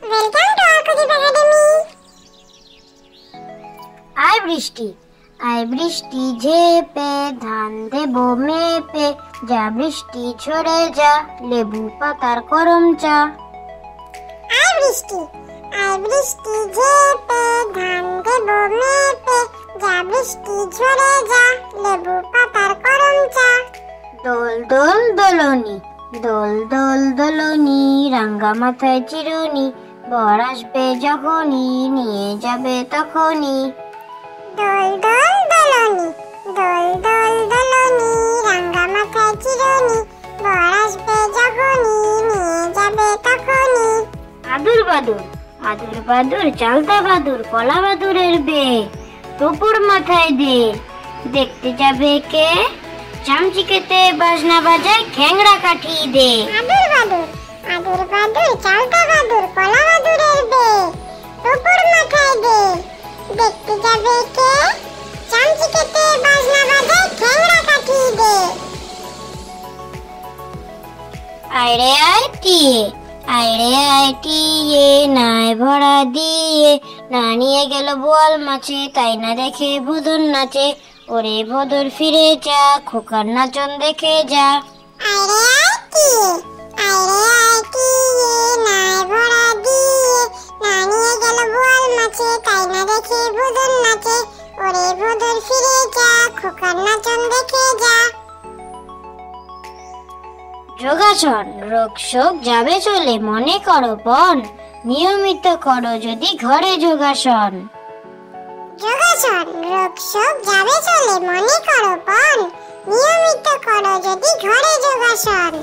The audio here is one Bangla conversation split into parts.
Welcome to Arkadeep Academy. আয় বৃষ্টি, আয় বৃষ্টি ঝেপে, ধান দেব মেপে, যা বৃষ্টি ঝরে যা, লেবু পাতার করম চা। আয় বৃষ্টি ঝেপে, ধান দেব মেপে, যা বৃষ্টি ঝরে যা, লেবু পাতার করম চা। দোল দোল দোলনি, দোল দোল দোলনি, রাঙ্গা মাথায় চিরুনি, বর আসবে যখনই, নিয়ে যাবে তখনই। দোল দোল দোলনি, দোল দোল দোলনি, রাঙ্গা মাথায় চিরুনি, বর আসবে যখনই, নিয়ে যাবে তখনই। আদুর বাদুর, আদুর বাদুর, চালতা বাদুর, কলা বাদুরের বে, টুপুর মাথায় দে, দেখতে যাবে কে, চামচিকেতে বাজনা বাজায়, খ্যাংড়া কাঠি দে। আদুর বাদুর, আদুর বাদুর, চালতা বাদুর, কলা বাদুরের বে, টুপুর মাথায় দে, দেখতে যাবে কে, চামচিকেতে বাজনা বাজায়, খ্যাংড়া কাঠি দে। আয়রে আয় টিয়ে, আয়রে আয় টিয়ে, নাই ভরা দিয়ে, না নিয়ে গেল বোয়াল মাছে, তাই না দেখে ভোদর নাচে, ওরে ভোদর ফিরে যা, খোকার নাচন দেখে যা। আয়রে আয় টিয়ে, আয়রে আয় টিয়ে, নাই ভরা দিয়ে, না নিয়ে গেল বোয়াল মাছে, তাই না দেখে ভোদর নাচে, ওরে ভোদর ফিরে যা, খোকার নাচন দেখে যা। যোগাসন, রোগ শোক যাবে চলে, মনে করো পণ, নিয়মিত করো যদি ঘরে যোগাসন। যোগাসন, রোগ শোক যাবে চলে, মনে করো পণ, নিয়মিত করো যদি ঘরে যোগাসন।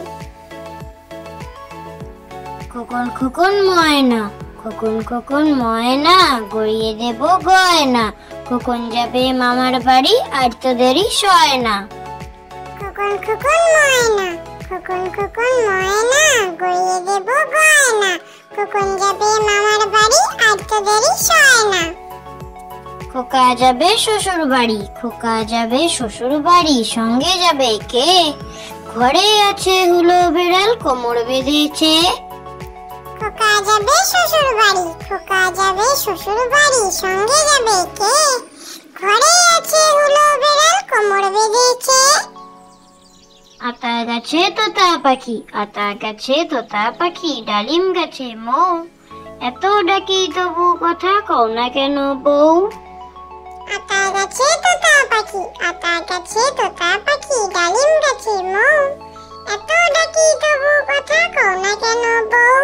খোকন খোকন ময়না, খোকন খোকন ময়না, গড়িয়ে দেব গয়না, খোকন যাবে মামার বাড়ি, আর তো দেরি সয় না। খোকন খোকন ময়না, খোকন খোকন ময়না, গড়িয়ে দেব গয়না, খোকন যাবে মামার বাড়ি, আর তো দেরি সয় না। খোকা যাবে শ্বশুর বাড়ি, খোকা যাবে শ্বশুর বাড়ি, সঙ্গে যাবে কে, ঘরে আছে হুলো বিড়াল, কোমর বেঁধেছে। খোকা যাবে শ্বশুর বাড়ি, খোকা যাবে শ্বশুর বাড়ি, সঙ্গে যাবে কে, ঘরে আছে হুলো বিড়াল, কোমর বেঁধেছে। আতা গাছে তোতা পাখি, আতা গাছে তোতা পাখি, ডালিম গাছে মৌ, এত ডাকি তবু কথা কও না কেন বউ। আতা গাছে তোতা পাখি, আতা গাছে তোতা পাখি, ডালিম গাছে মৌ, এত ডাকি তবু কথা কও না কেন বউ।